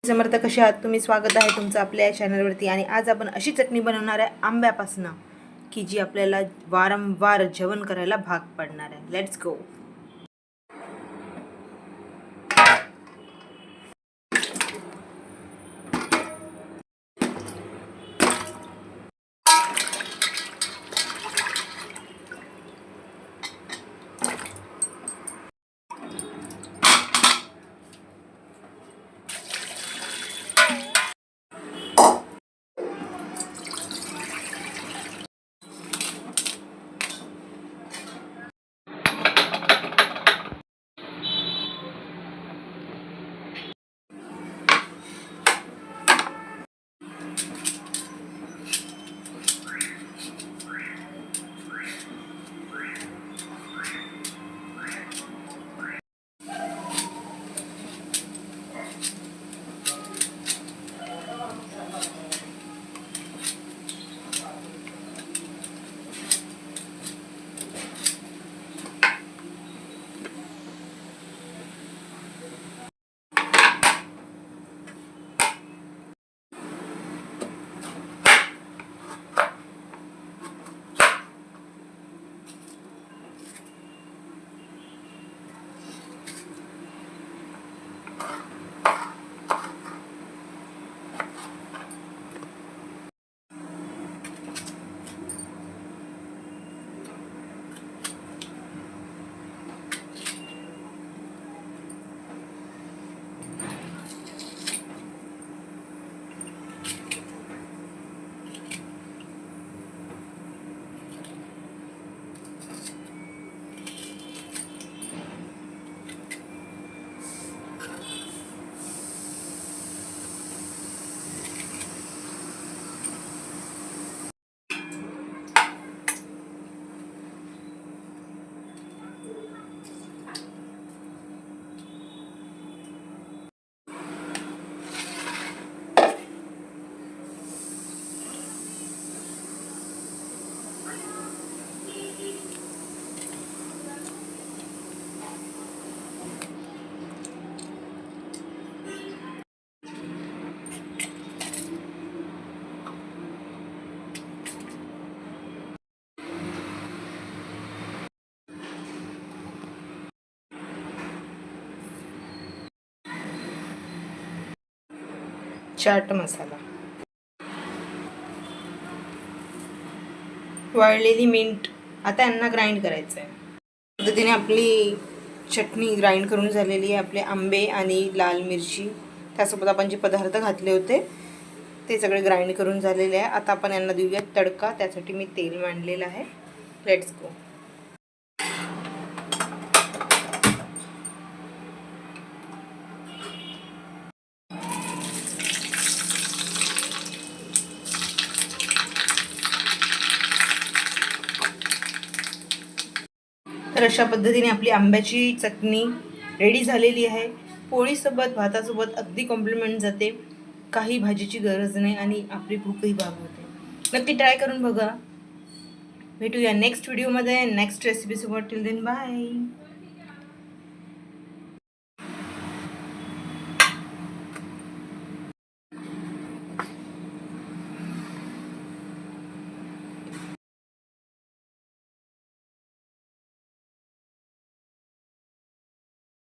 समर्थ, कसे आहात तुम्ही? स्वागत आहे तुमचं आपल्या चॅनलवरती. आणि आज आपण अशी चटणी बनवणार आहे आंब्यापासून की जी आपल्याला वारंवार जेवण करायला भाग पडणार आहे. Let's go. चाट मसाला, वाळलेली मिंट. आता यांना ग्राइंड करायचं आहे. पद्धतीने आपली चटणी ग्राइंड करून झालेली आहे. आपले आंबे आणि लाल मिरची त्यासोबत आपण जे पदार्थ घातले होते ते सगळे ग्राइंड करून झालेले आहे. आता आपण यांना देऊया तडका. त्यासाठी मी तेल मांडलेलं आहे. लेट्स गो. तर अशा पद्धतीने आपली आंब्याची चटणी रेडी झालेली आहे. पोळीसोबत, भातासोबत अगदी कॉम्प्लिमेंट जाते. काही भाजीची गरज नाही आणि आपली भूकही भागवते. नक्की ट्राय करून बघा. भेटूया नेक्स्ट व्हिडिओमध्ये नेक्स्ट रेसिपीसोबत. Till then bye.